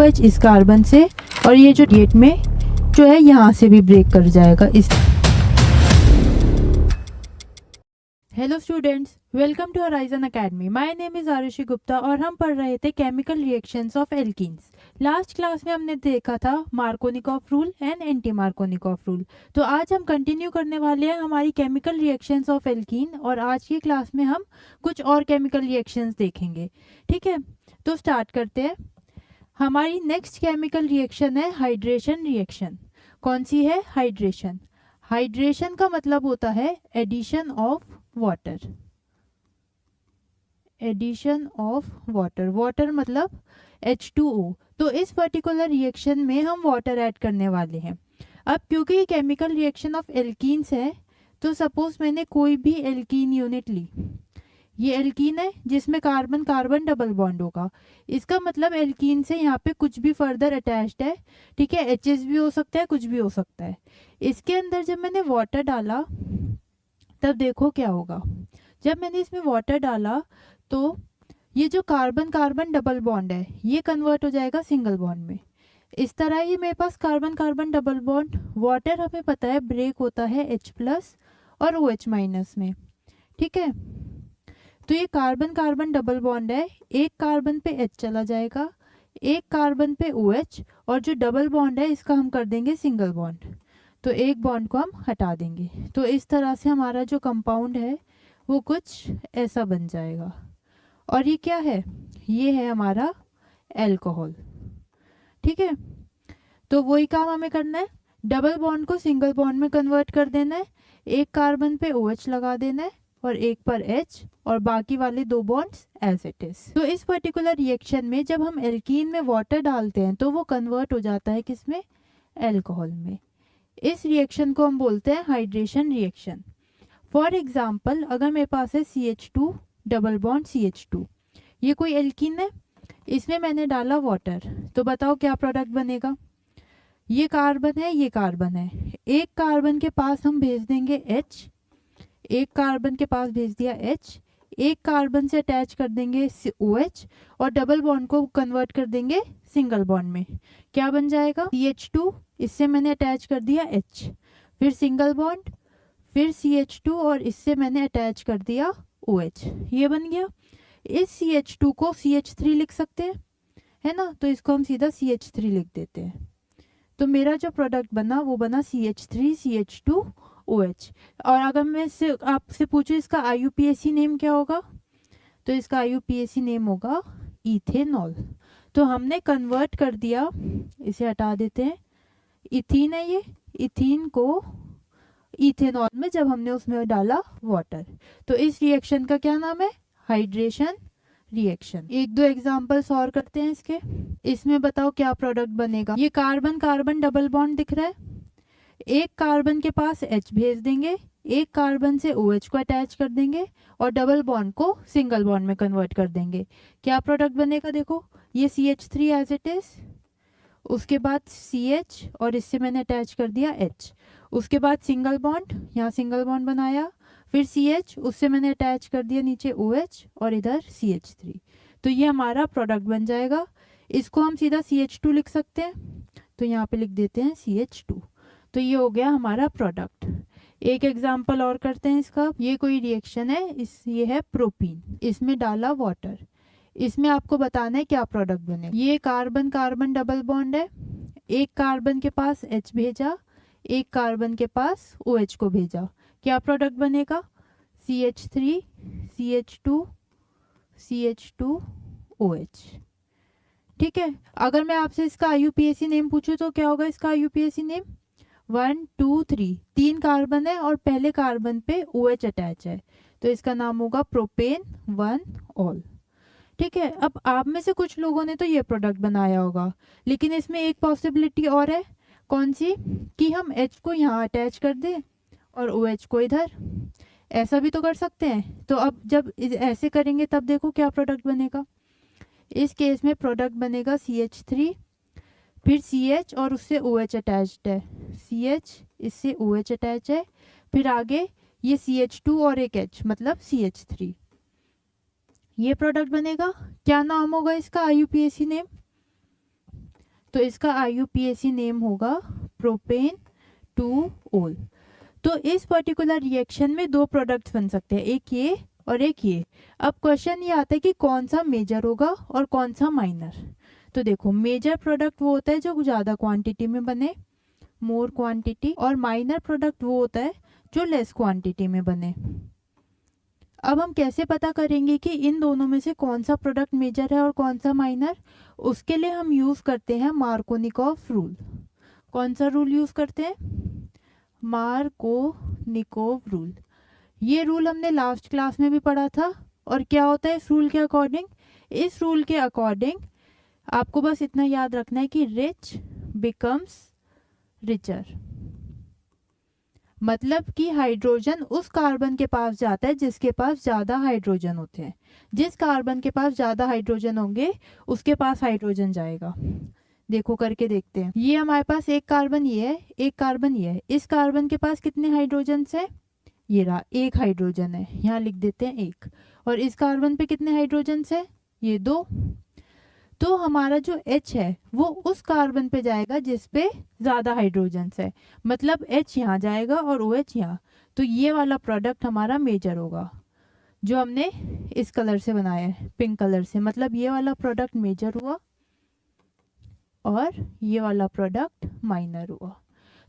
OH इस carbon से, और ये जो गेट में जो है यहाँ से भी ब्रेक कर जाएगा इस। Hello students, welcome to horizon academy. My name is Arushi Gupta और हम पढ़ रहे थे chemical reactions of alkenes. Last class में हमने देखा था Markovnikov rule and anti Markovnikov rule. तो आज हम कंटिन्यू करने वाले हैं हमारी केमिकल रिएक्शंस ऑफ एल्कीन, और आज की क्लास में हम कुछ और केमिकल रिएक्शंस देखेंगे। ठीक है, तो स्टार्ट करते हैं। हमारी नेक्स्ट केमिकल रिएक्शन है हाइड्रेशन रिएक्शन। कौन सी है? हाइड्रेशन। हाइड्रेशन का मतलब होता है addition of water. Addition of water, water मतलब H2O। तो इस पर्टिकुलर रिएक्शन में हम वाटर ऐड करने वाले हैं। अब क्योंकि ये केमिकल रिएक्शन ऑफ एल्कीन्स है, तो सपोज मैंने कोई भी एल्कीन यूनिट ली। ये एल्कीन है जिसमें कार्बन कार्बन डबल बॉन्ड होगा। इसका मतलब एल्कीन से यहाँ पे कुछ भी फर्दर अटैच्ड है। ठीक है, एचएस भी हो सकता है, कुछ भी हो सकता है। इसके अंदर जब मैंने वाटर डाला तब देखो क्या होगा। जब मैंने इसमें वाटर डाला तो ये जो कार्बन कार्बन डबल बॉन्ड है ये कन्वर्ट हो जाएगा सिंगल बॉन्ड में। इस तरह ही मेरे पास carbon carbon double bond, water हमें पता है ब्रेक होता है H+ और OH- में। ठीक है, तो ये कार्बन कार्बन डबल बॉन्ड है। एक कार्बन पे H चला जाएगा, एक कार्बन पे OH, और जो डबल बॉन्ड है इसका हम कर देंगे सिंगल बॉन्ड। तो एक बॉन्ड को हम हटा देंगे। तो इस तरह से हमारा जो कंपाउंड है वो कुछ ऐसा बन जाएगा। और ये क्या है? ये है हमारा अल्कोहल। ठीक है, तो वही काम हमें करना है, डबल बॉन्ड को सिंगल बॉन्ड में कन्वर्ट कर देना है। एक कार्बन पे OH लगा देना है और एक पर H, और बाकी वाले दो बॉन्ड्स एज इट इज। तो इस पर्टिकुलर रिएक्शन में जब हम एल्कीन में वाटर डालते हैं तो वो कन्वर्ट हो जाता है किसमें? अल्कोहल में। इस रिएक्शन को हम बोलते हैं हाइड्रेशन रिएक्शन। फॉर एग्जाम्पल, अगर मेरे पास है CH2 डबल बॉन्ड CH2, ये कोई एल्कीन है, इसमें मैंने डाला वाटर, तो बताओ क्या प्रोडक्ट बनेगा? ये कार्बन है, ये कार्बन है। एक कार्बन के पास हम भेज देंगे H, एक कार्बन के पास भेज दिया H, एक कार्बन से अटैच कर देंगे OH, और डबल बॉन्ड को कन्वर्ट कर देंगे सिंगल बॉन्ड में। क्या बन जाएगा? CH2, इससे मैंने अटैच कर दिया H, फिर सिंगल बॉन्ड, फिर CH2, और इससे मैंने अटैच कर दिया OH। ये बन गया। इस CH2 को CH3 लिख सकते हैं, है ना? तो इसको हम सीधा CH3 लिख देते हैं। तो मेरा जो प्रोडक्ट बना वो बना CH3 CH2 OH। और अगर मैं आपसे पूछूं इसका IUPAC नेम क्या होगा, तो इसका IUPAC नेम होगा इथेनॉल। तो हमने कन्वर्ट कर दिया, इसे हटा देते हैं, इथीन है ये, इथीन को इथेनॉल में जब हमने उसमें डाला वाटर। तो इस रिएक्शन का क्या नाम है? Hydration reaction. एक दो एग्जांपल्स और करते हैं इसके। इसमें बताओ क्या प्रोडक्ट बनेगा? ये कार्बन कार्बन डबल बॉन्ड दिख रहा है, एक कार्बन के पास H भेज देंगे, एक कार्बन से OH को अटैच कर देंगे, और डबल बॉन्ड को सिंगल बॉन्ड में कन्वर्ट कर देंगे। क्या प्रोडक्ट बनेगा? देखो, ये CH3 एज इट इज, उसके बाद CH, और इससे मैंने अटैच कर दिया H, उसके बाद सिंगल बॉन्ड, यहाँ सिंगल बॉन्ड बनाया, फिर CH, उससे मैंने अटैच कर दिया नीचे OH, और इधर CH3। तो ये हमारा प्रोडक्ट बन जाएगा। इसको हम सीधा CH2 लिख सकते हैं, तो यहाँ पे लिख देते हैं CH2। तो ये हो गया हमारा प्रोडक्ट। एक एग्जाम्पल और करते हैं इसका। ये कोई रिएक्शन है, ये है प्रोपीन, इसमें डाला वाटर, इसमें आपको बताना है क्या प्रोडक्ट बने। ये कार्बन कार्बन डबल बॉन्ड है, एक कार्बन के पास H भेजा, एक कार्बन के पास OH को भेजा। क्या प्रोडक्ट बनेगा? CH3 CH2 CH2 OH। ठीक है, अगर मैं आपसे इसका IUPAC नेम पूछूं तो क्या होगा इसका IUPAC नेम? 1 2 3, तीन कार्बन है और पहले कार्बन पे OH अटैच है, तो इसका नाम होगा प्रोपेन 1 ऑल। ठीक है, अब आप में से कुछ लोगों ने तो ये प्रोडक्ट बनाया होगा, लेकिन इसमें एक पॉसिबिलिटी और है। कौन सी? कि हम H को यहाँ अटैच कर दें और OH को इधर, ऐसा भी तो कर सकते हैं। तो अब जब ऐसे करेंगे तब देखो क्या प्रोडक्ट बनेगा। इस केस में प्रोडक्ट बनेगा CH3, फिर CH और उससे OH अटैच्ड है, CH इससे OH अटैच है, फिर आगे ये CH2 और एक H मतलब CH3। ये प्रोडक्ट बनेगा। क्या नाम होगा इसका IUPAC नेम? तो इसका IUPAC नेम होगा प्रोपेन 2-ओल। तो इस पर्टिकुलर रिएक्शन में दो प्रोडक्ट्स बन सकते हैं, एक ये और एक ये। अब क्वेश्चन ये आता है कि कौन सा मेजर होगा और कौन सा माइनर। तो देखो, मेजर प्रोडक्ट वो होता है जो ज़्यादा क्वांटिटी में बने, मोर क्वांटिटी, और माइनर प्रोडक्ट वो होता है जो लेस क्वांटिटी में बने। अब हम कैसे पता करेंगे कि इन दोनों में से कौन सा प्रोडक्ट मेजर है और कौन सा माइनर? उसके लिए हम यूज़ करते हैं मार्कोनिकॉफ रूल। कौन सा रूल यूज़ करते हैं? Markovnikov rule. ये रूल हमने लास्ट क्लास में भी पढ़ा था। और क्या होता है इस रूल के अकॉर्डिंग? इस रूल के अकॉर्डिंग आपको बस इतना याद रखना है कि रिच बिकम्स रिचर, मतलब कि हाइड्रोजन उस कार्बन के पास जाता है जिसके पास ज़्यादा हाइड्रोजन होते हैं। जिस कार्बन के पास ज़्यादा हाइड्रोजन होंगे उसके पास हाइड्रोजन जाएगा। देखो करके देखते हैं। ये हमारे पास एक कार्बन ये है, एक कार्बन ये है। इस कार्बन के पास कितने हाइड्रोजन है? ये रहा, एक हाइड्रोजन है, यहाँ लिख देते हैं एक। और इस कार्बन पे कितने हाइड्रोजन है? ये दो। तो हमारा जो H है वो उस कार्बन पे जाएगा जिस पे ज़्यादा हाइड्रोजन है, मतलब H यहाँ जाएगा और OH यहाँ। तो ये वाला प्रोडक्ट हमारा मेजर होगा जो हमने इस कलर से बनाया है, पिंक कलर से, मतलब ये वाला प्रोडक्ट मेजर हुआ और ये वाला प्रोडक्ट माइनर हुआ।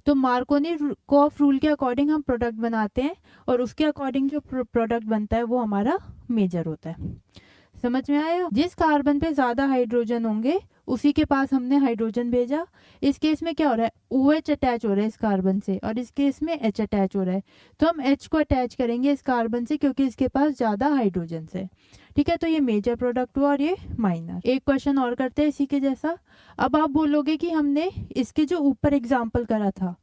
तो मार्कोनिकॉफ रूल के अकॉर्डिंग हम प्रोडक्ट बनाते हैं और उसके अकॉर्डिंग जो प्रोडक्ट बनता है वो हमारा मेजर होता है। समझ में आया? जिस कार्बन पे ज़्यादा हाइड्रोजन होंगे उसी के पास हमने हाइड्रोजन भेजा। इस केस में क्या हो रहा है? OH अटैच हो रहा है इस कार्बन से, और इस केस में H अटैच हो रहा है। तो हम H को अटैच करेंगे इस कार्बन से क्योंकि इसके पास ज़्यादा हाइड्रोजन है। ठीक है, तो ये मेजर प्रोडक्ट हुआ और ये माइनर। एक क्वेश्चन और करते हैं इसी के जैसा। अब आप बोलोगे कि हमने इसके जो ऊपर एग्जाम्पल करा था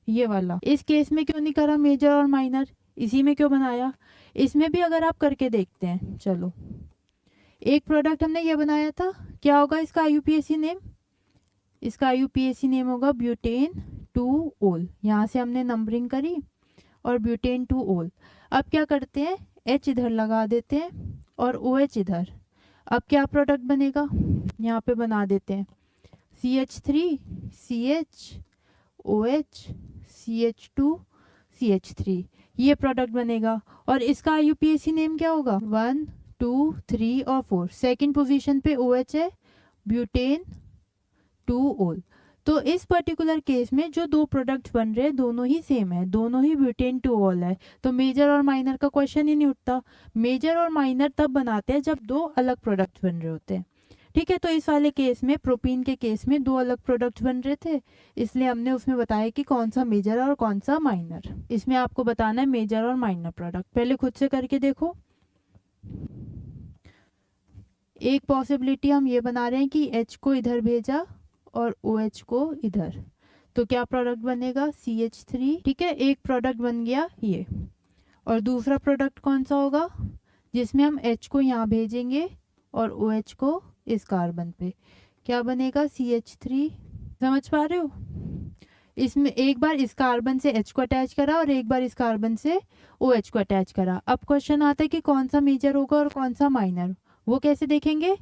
ये वाला, इस केस में क्यों नहीं करा मेजर और माइनर, इसी में क्यों बनाया? इसमें भी अगर आप करके देखते हैं, चलो एक प्रोडक्ट हमने ये बनाया था, क्या होगा इसका IUPAC नेम? इसका IUPAC नेम होगा ब्यूटेन 2-ओल। यहाँ से हमने नंबरिंग करी और ब्यूटेन 2-ओल। अब क्या करते हैं, H इधर लगा देते हैं और OH इधर। अब क्या प्रोडक्ट बनेगा? यहाँ पे बना देते हैं CH3 CH OH CH2 CH3, ये प्रोडक्ट बनेगा। और इसका IUPAC नेम क्या होगा? 1 2 3 और 4। सेकेंड पोजीशन पे OH है, ब्यूटेन 2-ओल। तो इस पर्टिकुलर केस में जो दो प्रोडक्ट्स बन रहे हैं दोनों ही सेम है, दोनों ही ब्यूटेन 2-ओल है। तो मेजर और माइनर का क्वेश्चन ही नहीं उठता। मेजर और माइनर तब बनाते हैं जब दो अलग प्रोडक्ट्स बन रहे होते हैं। ठीक है, तो इस वाले केस में, प्रोपीन के केस में, दो अलग प्रोडक्ट्स बन रहे थे, इसलिए हमने उसमें बताया कि कौन सा मेजर और कौन सा माइनर। इसमें आपको बताना है मेजर और माइनर प्रोडक्ट। पहले खुद से करके देखो। एक पॉसिबिलिटी हम ये बना रहे हैं कि H को इधर भेजा और OH को इधर, तो क्या प्रोडक्ट बनेगा? CH3। ठीक है, एक प्रोडक्ट बन गया ये। और दूसरा प्रोडक्ट कौन सा होगा? जिसमें हम H को यहाँ भेजेंगे और OH को इस कार्बन पे, क्या बनेगा? CH3। समझ पा रहे हो? इसमें एक बार इस कार्बन से H को अटैच करा और एक बार इस कार्बन से OH को अटैच करा। अब क्वेश्चन आता है कि कौन सा मेजर होगा और कौन सा माइनर। वो कैसे देखेंगे?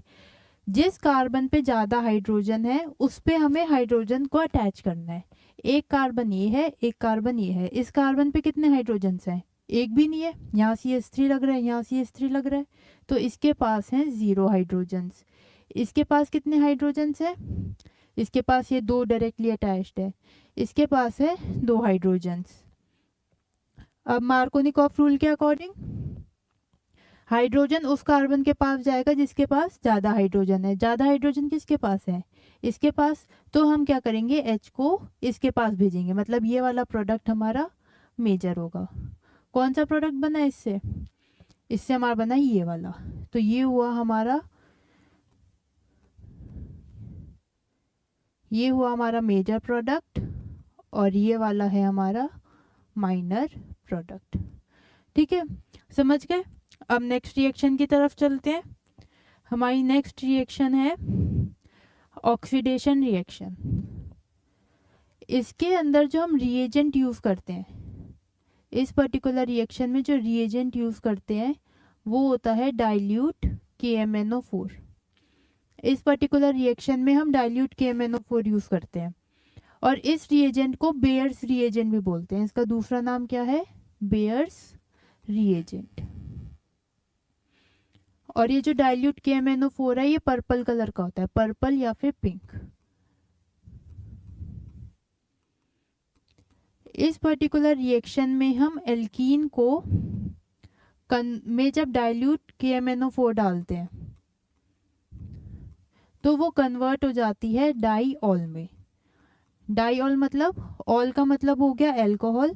जिस कार्बन पे ज़्यादा हाइड्रोजन है उस पे हमें हाइड्रोजन को अटैच करना है। एक कार्बन ये है, एक कार्बन ये है। इस कार्बन पे कितने हाइड्रोजन हैं? एक भी नहीं है। यहाँ CH3 लग रहा है, यहाँ CH3 लग रहा है, तो इसके पास हैं 0 हाइड्रोजन। इसके पास कितने हाइड्रोजन है? इसके पास ये दो डायरेक्टली अटैच्ड है, इसके पास है 2 हाइड्रोजन। अब मार्कोनिकॉफ रूल के अकॉर्डिंग हाइड्रोजन उस कार्बन के पास जाएगा जिसके पास ज़्यादा हाइड्रोजन है। ज़्यादा हाइड्रोजन किसके पास है? इसके पास। तो हम क्या करेंगे, H को इसके पास भेजेंगे, मतलब ये वाला प्रोडक्ट हमारा मेजर होगा। कौन सा प्रोडक्ट बना इससे? इससे हमारा बना ये वाला। तो ये हुआ हमारा, ये हुआ हमारा मेजर प्रोडक्ट और ये वाला है हमारा माइनर प्रोडक्ट। ठीक है, समझ गए? अब नेक्स्ट रिएक्शन की तरफ चलते हैं। हमारी नेक्स्ट रिएक्शन है ऑक्सीडेशन रिएक्शन। इसके अंदर जो हम रिएजेंट यूज़ करते हैं, इस पर्टिकुलर रिएक्शन में जो रिएजेंट यूज़ करते हैं वो होता है डाइल्यूट KMnO4। इस पर्टिकुलर रिएक्शन में हम डाइल्यूट KMnO4 यूज करते हैं और इस रिएजेंट को बेयर्स रिएजेंट भी बोलते हैं। इसका दूसरा नाम क्या है? Bears reagent. और ये जो डाइल्यूट KMnO4 है ये पर्पल कलर का होता है, पर्पल या फिर पिंक। इस पर्टिकुलर रिएक्शन में हम एल्कीन को में जब डाइल्यूट KMnO4 डालते हैं तो वो कन्वर्ट हो जाती है डाईऑल में। डाईऑल मतलब, ऑल का मतलब हो गया एल्कोहल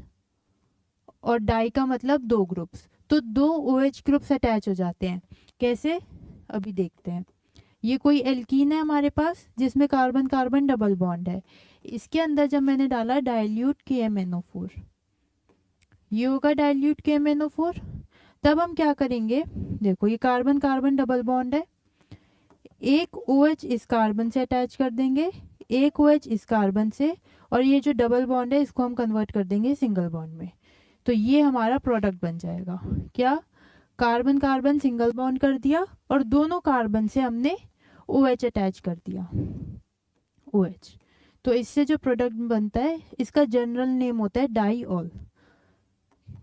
और डाई का मतलब दो ग्रुप्स, तो दो OH ग्रुप्स अटैच हो जाते हैं। कैसे? अभी देखते हैं। ये कोई एल्कीन है हमारे पास जिसमें कार्बन कार्बन डबल बॉन्ड है। इसके अंदर जब मैंने डाला डाइल्यूट KMnO4, ये होगा डाइल्यूट KMnO4। तब हम क्या करेंगे, देखो ये कार्बन कार्बन डबल बॉन्ड है, एक OH इस कार्बन से अटैच कर देंगे, एक OH इस कार्बन से, और ये जो डबल बॉन्ड है इसको हम कन्वर्ट कर देंगे सिंगल बॉन्ड में। तो ये हमारा प्रोडक्ट बन जाएगा। क्या? कार्बन कार्बन सिंगल बॉन्ड कर दिया और दोनों कार्बन से हमने OH अटैच कर दिया, OH। तो इससे जो प्रोडक्ट बनता है इसका जनरल नेम होता है डाईऑल।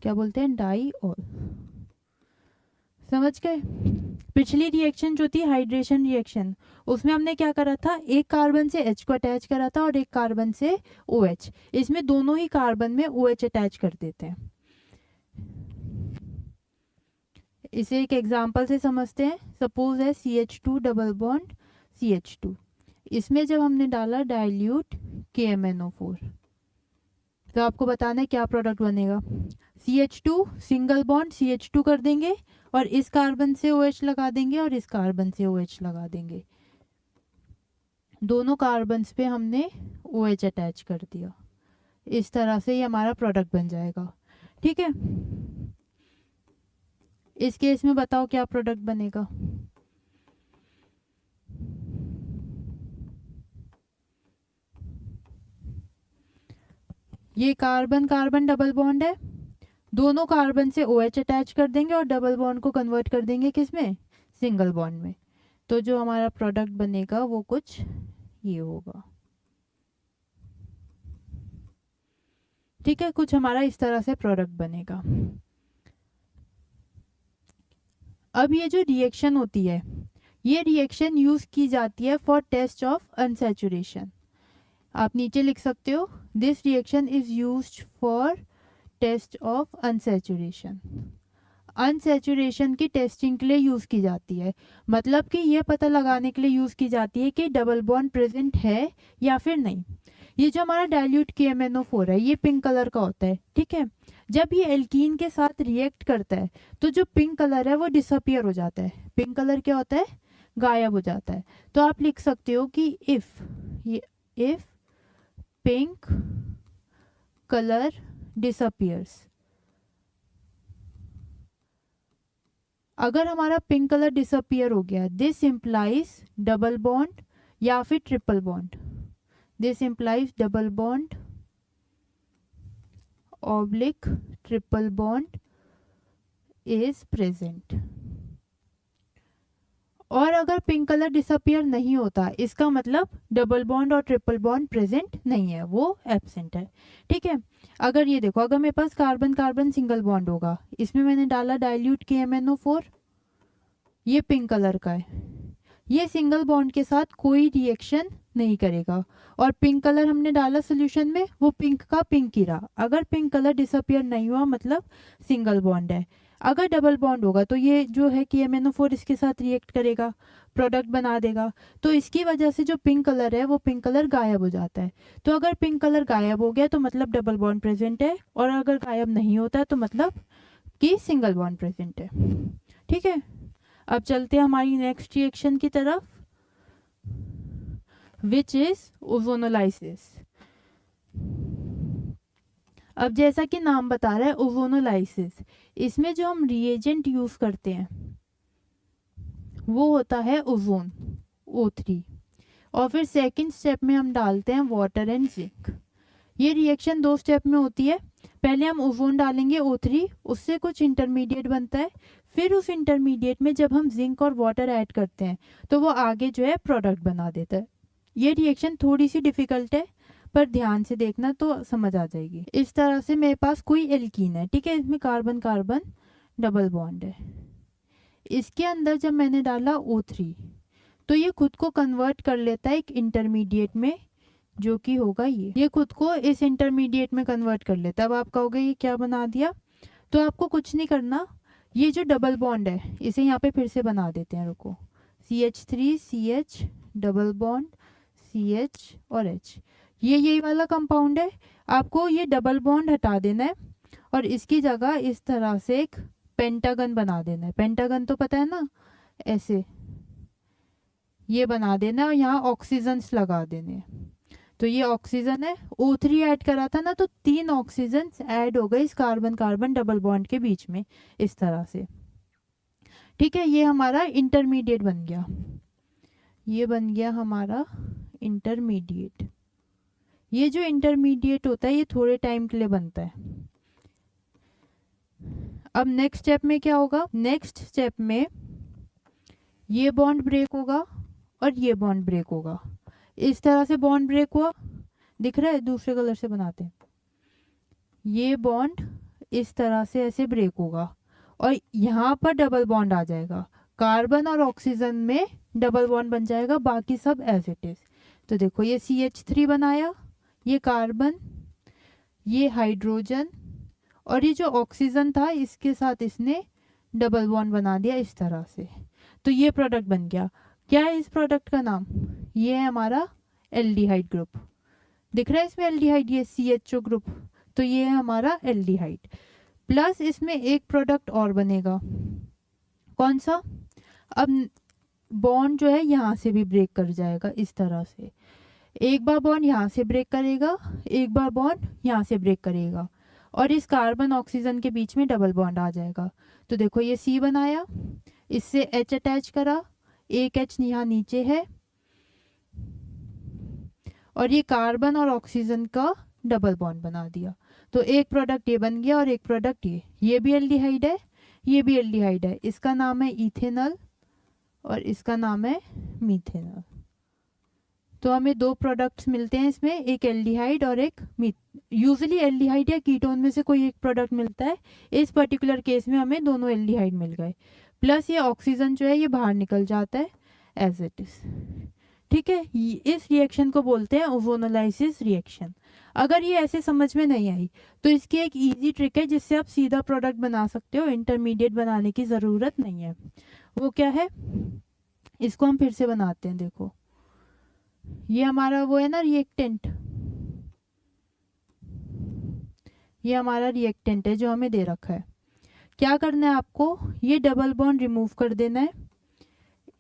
क्या बोलते हैं? डाईऑल। समझ गए? पिछली रिएक्शन जो थी हाइड्रेशन रिएक्शन, उसमें हमने क्या करा था, एक कार्बन से H को अटैच करा था और एक कार्बन से OH। इसमें दोनों ही कार्बन में OH अटैच कर देते हैं। इसे एक एग्जांपल से समझते हैं। सपोज है CH2 डबल बॉन्ड CH2, इसमें जब हमने डाला डाइल्यूट KMnO4 तो आपको बताना है क्या प्रोडक्ट बनेगा। CH2 सिंगल बॉन्ड CH2 कर देंगे और इस कार्बन से OH लगा देंगे और इस कार्बन से OH लगा देंगे। दोनों कार्बन पे हमने OH अटैच कर दिया। इस तरह से ये हमारा प्रोडक्ट बन जाएगा। ठीक है, इस केस में बताओ क्या प्रोडक्ट बनेगा। ये कार्बन कार्बन डबल बॉन्ड है, दोनों कार्बन से OH अटैच कर देंगे और डबल बॉन्ड को कन्वर्ट कर देंगे किसमें? सिंगल बॉन्ड में। तो जो हमारा प्रोडक्ट बनेगा वो कुछ ये होगा। ठीक है, कुछ हमारा इस तरह से प्रोडक्ट बनेगा। अब ये जो रिएक्शन होती है, ये रिएक्शन यूज की जाती है फॉर टेस्ट ऑफ अनसैचुरेशन। आप नीचे लिख सकते हो, this reaction is used for test of unsaturation. Unsaturation की टेस्टिंग के लिए यूज की जाती है, मतलब कि ये पता लगाने के लिए यूज की जाती है कि डबल बॉन्ड प्रेजेंट है या फिर नहीं। ये जो हमारा डाइल्यूट KMnO4 है ये पिंक कलर का होता है। ठीक है, जब ये एल्कीन के साथ रिएक्ट करता है तो जो पिंक कलर है वो डिसअपियर हो जाता है। पिंक कलर क्या होता है? गायब हो जाता है। तो आप लिख सकते हो कि इफ पिंक कलर डिसअपियर्स, अगर हमारा पिंक कलर डिसअपियर हो गया, दिस इंप्लाइज डबल बॉन्ड या फिर triple bond. This implies double bond oblique triple bond is present. और अगर पिंक कलर डिसअपियर नहीं होता इसका मतलब डबल बॉन्ड और ट्रिपल बॉन्ड प्रेजेंट नहीं है, वो एब्सेंट है। ठीक है, अगर ये देखो, अगर मेरे पास कार्बन कार्बन सिंगल बॉन्ड होगा, इसमें मैंने डाला डाइल्यूट KMnO4, ये पिंक कलर का है, ये सिंगल बॉन्ड के साथ कोई रिएक्शन नहीं करेगा और पिंक कलर हमने डाला सोल्यूशन में, वो पिंक का पिंक ही रहा। अगर पिंक कलर डिसअपियर नहीं हुआ मतलब सिंगल बॉन्ड है। अगर डबल बॉन्ड होगा तो ये जो है KMnO4 इसके साथ रिएक्ट करेगा, प्रोडक्ट बना देगा। तो इसकी वजह से जो पिंक कलर है वो पिंक कलर गायब हो जाता है। तो अगर पिंक कलर गायब हो गया तो मतलब डबल बॉन्ड प्रेजेंट है, और अगर गायब नहीं होता तो मतलब कि सिंगल बॉन्ड प्रेजेंट है। ठीक है, अब चलते हैं हमारी नेक्स्ट रिएक्शन की तरफ, विच इज ओजोनोलाइसिस। अब जैसा कि नाम बता रहा है ओजोनोलाइसिस, इसमें जो हम रिएजेंट यूज करते हैं वो होता है ओजोन O3, और फिर सेकंड स्टेप में हम डालते हैं वाटर एंड जिंक। ये रिएक्शन दो स्टेप में होती है। पहले हम ओजोन डालेंगे O3, उससे कुछ इंटरमीडिएट बनता है, फिर उस इंटरमीडिएट में जब हम जिंक और वाटर ऐड करते हैं तो वो आगे जो है प्रोडक्ट बना देता है। ये रिएक्शन थोड़ी सी डिफिकल्ट है, पर ध्यान से देखना तो समझ आ जाएगी। इस तरह से मेरे पास कोई एल्कीन है, ठीक है, इसमें कार्बन कार्बन डबल बॉन्ड है। इसके अंदर जब मैंने डाला O3 तो ये खुद को कन्वर्ट कर लेता है एक इंटरमीडिएट में, जो कि होगा ये खुद को इस इंटरमीडिएट में कन्वर्ट कर लेता है। अब आप कहोगे ये क्या बना दिया, तो आपको कुछ नहीं करना, ये जो डबल बॉन्ड है इसे यहाँ पे फिर से बना देते हैं, रुको, CH3 CH double bond CH और H, ये यही वाला कंपाउंड है। आपको ये डबल बॉन्ड हटा देना है और इसकी जगह इस तरह से एक पेंटागन बना देना है। पेंटागन तो पता है ना, ऐसे ये बना देना और यहाँ ऑक्सीजन्स लगा देने हैं। तो ये ऑक्सीजन है, O3 ऐड करा था ना, तो 3 ऑक्सीजन ऐड हो गए इस कार्बन कार्बन डबल बॉन्ड के बीच में, इस तरह से, ठीक है। ये हमारा इंटरमीडिएट बन गया, ये बन गया हमारा इंटरमीडिएट। ये जो इंटरमीडिएट होता है ये थोड़े टाइम के लिए बनता है। अब नेक्स्ट स्टेप में क्या होगा, नेक्स्ट स्टेप में ये बॉन्ड ब्रेक होगा और ये बॉन्ड ब्रेक होगा। इस तरह से बॉन्ड ब्रेक हुआ, दिख रहा है, दूसरे कलर से बनाते हैं। ये बॉन्ड इस तरह से ऐसे ब्रेक होगा और यहाँ पर डबल बॉन्ड आ जाएगा, कार्बन और ऑक्सीजन में डबल बॉन्ड बन जाएगा, बाकी सब एज इट इज। तो देखो ये CH3 बनाया, ये कार्बन, ये हाइड्रोजन, और ये जो ऑक्सीजन था इसके साथ इसने डबल बॉन्ड बना दिया इस तरह से। तो ये प्रोडक्ट बन गया। क्या है इस प्रोडक्ट का नाम, ये है हमारा एल्डिहाइड ग्रुप। दिख रहा है इसमें एल्डिहाइड, ये CHO ग्रुप, तो ये है हमारा एल्डिहाइड। प्लस इसमें एक प्रोडक्ट और बनेगा, कौन सा, अब बॉन्ड जो है यहाँ से भी ब्रेक कर जाएगा इस तरह से। एक बार बॉन्ड यहाँ से ब्रेक करेगा, एक बार बॉन्ड यहाँ से ब्रेक करेगा, और इस कार्बन ऑक्सीजन के बीच में डबल बॉन्ड आ जाएगा। तो देखो ये C बनाया, इससे H अटैच करा, एक H यहाँ नीचे है, और ये कार्बन और ऑक्सीजन का डबल बॉन्ड बना दिया। तो एक प्रोडक्ट ये बन गया और एक प्रोडक्ट ये भी एल्डिहाइड है, ये भी एल्डिहाइड है। इसका नाम है इथेनॉल और इसका नाम है मीथेनॉल। तो हमें 2 प्रोडक्ट्स मिलते हैं इसमें, एक एल्डिहाइड और एक यूजुअली एल्डिहाइड या कीटोन में से कोई एक प्रोडक्ट मिलता है। इस पर्टिकुलर केस में हमें दोनों एल्डिहाइड मिल गए, प्लस ये ऑक्सीजन जो है ये बाहर निकल जाता है एज इट इज, ठीक है। इस रिएक्शन को बोलते हैं ओजोनोलाइसिस रिएक्शन। अगर ये ऐसे समझ में नहीं आई तो इसकी एक इजी ट्रिक है जिससे आप सीधा प्रोडक्ट बना सकते हो, इंटरमीडिएट बनाने की ज़रूरत नहीं है। वो क्या है, इसको हम फिर से बनाते हैं। देखो ये हमारा वो है ना रिएक्टेंट, ये हमारा रिएक्टेंट है जो हमें दे रखा है। क्या करना है आपको, ये डबल बॉन्ड रिमूव कर देना है,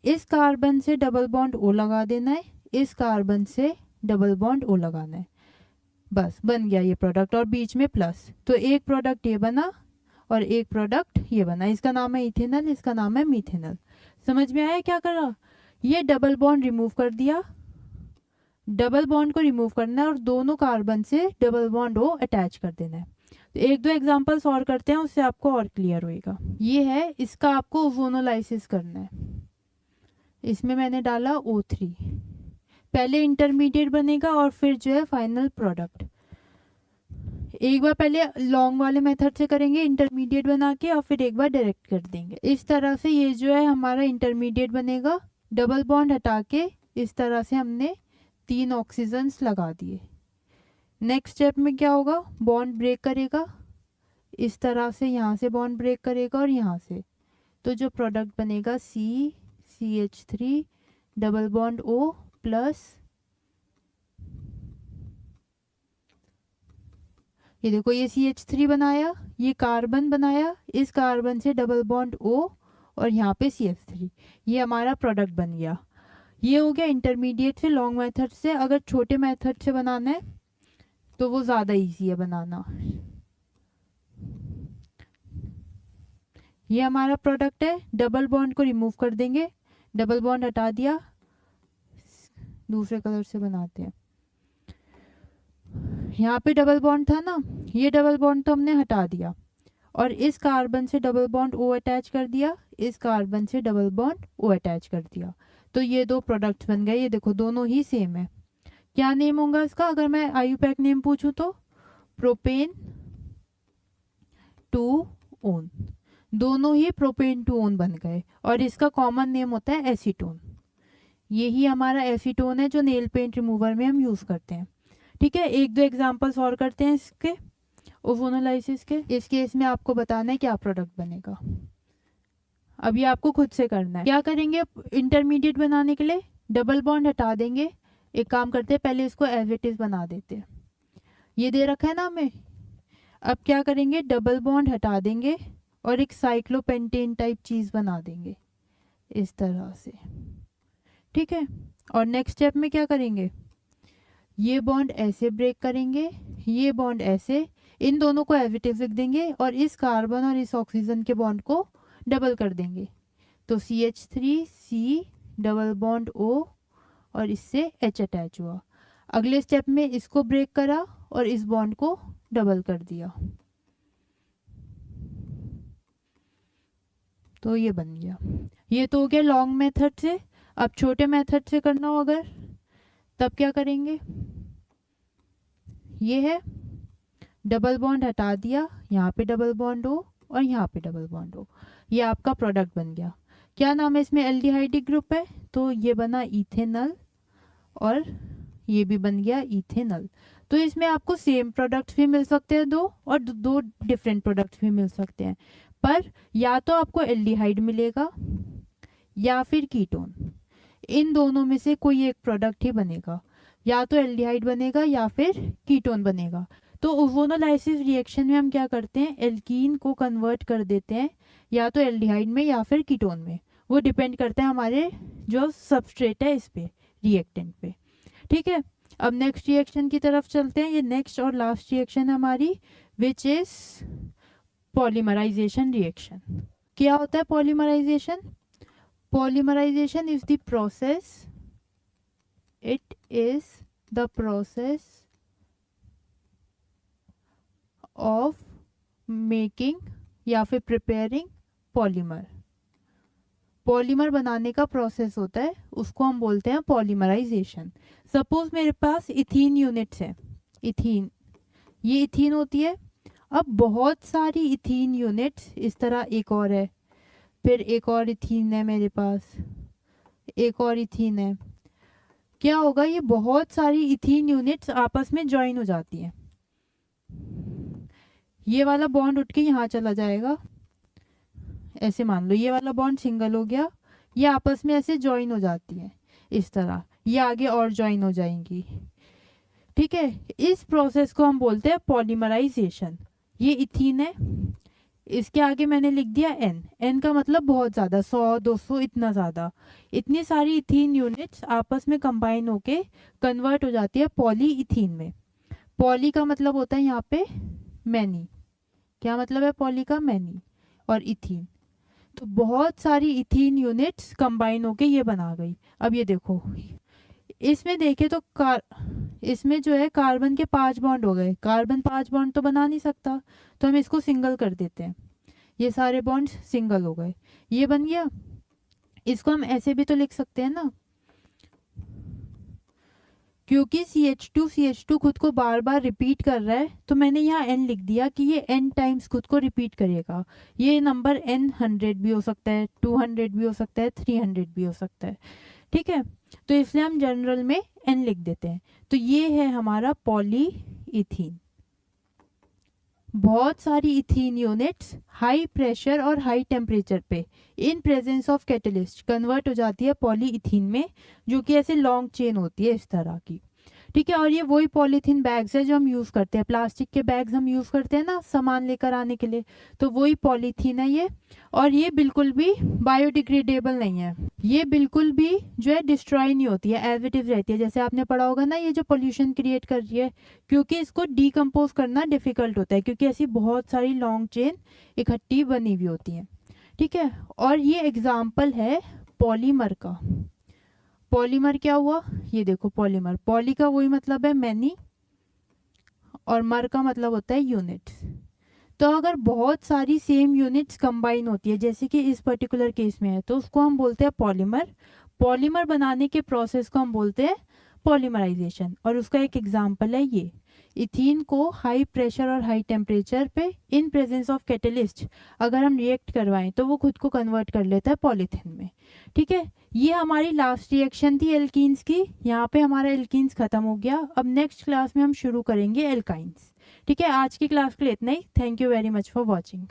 इस कार्बन से डबल बॉन्ड O लगा देना है, इस कार्बन से डबल बॉन्ड O लगाना है, बस बन गया ये प्रोडक्ट, और बीच में प्लस। तो एक प्रोडक्ट ये बना और एक प्रोडक्ट ये बना, इसका नाम है इथेनॉल, इसका नाम है मीथेनॉल। समझ में आया क्या करा, ये डबल बॉन्ड रिमूव कर दिया, डबल बॉन्ड को रिमूव करना है और दोनों कार्बन से डबल बॉन्ड O अटैच कर देना है। तो 1-2 एग्जांपल्स और करते हैं, उससे आपको और क्लियर होएगा। ये है, इसका आपको ओजोनोलाइसिस करना है। इसमें मैंने डाला O3, पहले इंटरमीडिएट बनेगा और फिर जो है फाइनल प्रोडक्ट। एक बार पहले लॉन्ग वाले मेथड से करेंगे इंटरमीडिएट बना के, और फिर एक बार डायरेक्ट कर देंगे। इस तरह से ये जो है हमारा इंटरमीडिएट बनेगा, डबल बॉन्ड हटा के इस तरह से हमने 3 ऑक्सीजन्स लगा दिए। नेक्स्ट स्टेप में क्या होगा, बॉन्ड ब्रेक करेगा, इस तरह से यहाँ से बॉन्ड ब्रेक करेगा और यहाँ से, तो जो प्रोडक्ट बनेगा CH3 double bond O plus, ये देखो ये CH3 बनाया, ये कार्बन बनाया, इस कार्बन से डबल बॉन्ड O और यहाँ पे CH3, ये हमारा प्रोडक्ट बन गया। ये हो गया इंटरमीडिएट से लॉन्ग मेथड से। अगर छोटे मेथड से बनाना है तो वो ज़्यादा इजी है बनाना। ये हमारा प्रोडक्ट है, डबल बॉन्ड को रिमूव कर देंगे, डबल बॉन्ड हटा दिया, दूसरे कलर से बनाते हैं। यहाँ पे डबल बॉन्ड था ना, ये डबल बॉन्ड तो हमने हटा दिया और इस कार्बन से डबल बॉन्ड ओ अटैच कर दिया, इस कार्बन से डबल बॉन्ड ओ अटैच कर दिया, तो ये दो प्रोडक्ट्स बन गए। ये देखो दोनों ही सेम है। क्या नेम होगा इसका अगर मैं आईयूपैक नेम पूछूं तो? Propane two own. दोनों ही प्रोपेन टू ओन बन गए और इसका कॉमन नेम होता है एसीटोन। यही हमारा एसीटोन है जो नेल पेंट रिमूवर में हम यूज करते हैं। ठीक है, एक दो एग्जांपल्स और करते हैं इसके ओजोनोलाइसिस के। इस केस में आपको बताना है क्या प्रोडक्ट बनेगा। अब ये आपको खुद से करना है। क्या करेंगे इंटरमीडिएट बनाने के लिए? डबल बॉन्ड हटा देंगे। एक काम करते हैं, पहले इसको एज इट इज बना देते हैं। ये दे रखा है ना हमें। अब क्या करेंगे, डबल बॉन्ड हटा देंगे और एक साइक्लोपेंटेन टाइप चीज बना देंगे इस तरह से। ठीक है, और नेक्स्ट स्टेप में क्या करेंगे, ये बॉन्ड ऐसे ब्रेक करेंगे, ये बॉन्ड ऐसे, इन दोनों को एज इट इज लिख देंगे और इस कार्बन और इस ऑक्सीजन के बॉन्ड को डबल कर देंगे। तो CH3C डबल बॉन्ड O और इससे H अटैच हुआ। अगले स्टेप में इसको ब्रेक करा और इस बॉन्ड को डबल कर दिया, तो ये बन गया। ये तो हो गया लॉन्ग मेथड से। अब छोटे मेथड से करना हो अगर, तब क्या करेंगे, ये है डबल बॉन्ड हटा दिया, यहाँ पे डबल बॉन्ड हो और यहाँ पे डबल बॉन्ड हो, ये आपका प्रोडक्ट बन गया। क्या नाम है इसमें? एल्डिहाइडिक ग्रुप है, तो ये बना इथेनल और ये भी बन गया इथेनल। तो इसमें आपको सेम प्रोडक्ट्स भी मिल सकते हैं दो, और दो डिफरेंट प्रोडक्ट्स भी मिल सकते हैं, पर या तो आपको एल्डिहाइड मिलेगा या फिर कीटोन। इन दोनों में से कोई एक प्रोडक्ट ही बनेगा, या तो एल्डिहाइड बनेगा या फिर कीटोन बनेगा। तो ओजोनोलाइसिस रिएक्शन में हम क्या करते हैं, एल्कीन को कन्वर्ट कर देते हैं या तो एल्डिहाइड में या फिर कीटोन में। वो डिपेंड करता है हमारे जो सबस्ट्रेट है इस पे, रिएक्टेंट पे। ठीक है, अब नेक्स्ट रिएक्शन की तरफ चलते हैं। ये नेक्स्ट और लास्ट रिएक्शन है हमारी, विच इज पॉलीमराइजेशन रिएक्शन। क्या होता है polymerization? Polymerization is the process, it is the process of making या फिर प्रिपेयरिंग पॉलीमर। पॉलीमर बनाने का प्रोसेस होता है, उसको हम बोलते हैं पॉलीमराइजेशन। सपोज मेरे पास इथीन यूनिट्स है, इथीन, ये इथीन होती है। अब बहुत सारी इथीन यूनिट्स, इस तरह एक और है, फिर एक और इथीन है मेरे पास, एक और इथीन है। क्या होगा, ये बहुत सारी इथीन यूनिट्स आपस में ज्वाइन हो जाती हैं। ये वाला बॉन्ड उठ के यहाँ चला जाएगा, ऐसे मान लो ये वाला बॉन्ड सिंगल हो गया, ये आपस में ऐसे ज्वाइन हो जाती है इस तरह, ये आगे और ज्वाइन हो जाएंगी। ठीक है, इस प्रोसेस को हम बोलते हैं पॉलीमराइजेशन। ये इथीन है, इसके आगे मैंने लिख दिया N। N का मतलब बहुत ज़्यादा, 100 200 इतना ज़्यादा। इतनी सारी इथीन यूनिट्स आपस में कंबाइन होके कन्वर्ट हो जाती है पॉली इथीन में। पॉली का मतलब होता है यहाँ पे मैनी। क्या मतलब है पॉली का? मैनी। और इथीन, तो बहुत सारी इथीन यूनिट्स कंबाइन होके ये बना गई। अब ये देखो, इसमें देखे तो इसमें जो है कार्बन के 5 बॉन्ड हो गए। कार्बन 5 बॉन्ड तो बना नहीं सकता, तो हम इसको सिंगल कर देते हैं। ये सारे बॉन्ड्स सिंगल हो गए, ये बन गया। इसको हम ऐसे भी तो लिख सकते हैं ना, क्योंकि CH2 खुद को बार बार रिपीट कर रहा है, तो मैंने यहाँ N लिख दिया कि ये N टाइम्स खुद को रिपीट करेगा। ये नंबर N 100 भी हो सकता है, 200 भी हो सकता है, 300 भी हो सकता है। ठीक है, तो इसलिए हम जनरल में N लिख देते हैं। तो ये है हमारा पॉली इथीन। बहुत सारी इथीन यूनिट्स हाई प्रेशर और हाई टेम्परेचर पे in presence of catalyst convert हो जाती है पॉली इथीन में, जो कि ऐसे लॉन्ग चेन होती है इस तरह की। ठीक है, और ये वही पॉलीथीन बैग्स है जो हम यूज़ करते हैं, प्लास्टिक के बैग्स हम यूज़ करते हैं ना सामान लेकर आने के लिए, तो वही पॉलीथीन है ये। और ये बिल्कुल भी बायोडिग्रेडेबल नहीं है, ये बिल्कुल भी जो है डिस्ट्रॉय नहीं होती है, एज इट इज रहती है। जैसे आपने पढ़ा होगा ना, ये जो पोल्यूशन क्रिएट कर रही है, क्योंकि इसको डीकम्पोज करना डिफिकल्ट होता है, क्योंकि ऐसी बहुत सारी लॉन्ग चेन इकट्ठी बनी हुई होती हैं। ठीक है, और ये एग्जाम्पल है पॉलीमर का। पॉलीमर क्या हुआ, ये देखो पॉलीमर, पॉली का वही मतलब है मैनी, और मर का मतलब होता है यूनिट्स। तो अगर बहुत सारी सेम यूनिट्स कंबाइन होती है जैसे कि इस पर्टिकुलर केस में है तो उसको हम बोलते हैं पॉलीमर। पॉलीमर बनाने के प्रोसेस को हम बोलते हैं पॉलीमराइजेशन। और उसका एक एग्जांपल है ये, इथीन को हाई प्रेशर और हाई टेम्परेचर पे इन प्रेजेंस ऑफ कैटलिस्ट अगर हम रिएक्ट करवाएं तो वो खुद को कन्वर्ट कर लेता है पॉलीथिन में। ठीक है, ये हमारी लास्ट रिएक्शन थी एल्कीन्स की। यहाँ पे हमारा एल्कीन्स खत्म हो गया। अब नेक्स्ट क्लास में हम शुरू करेंगे एल्काइंस। ठीक है, आज की क्लास के लिए इतना ही। Thank you very much for watching.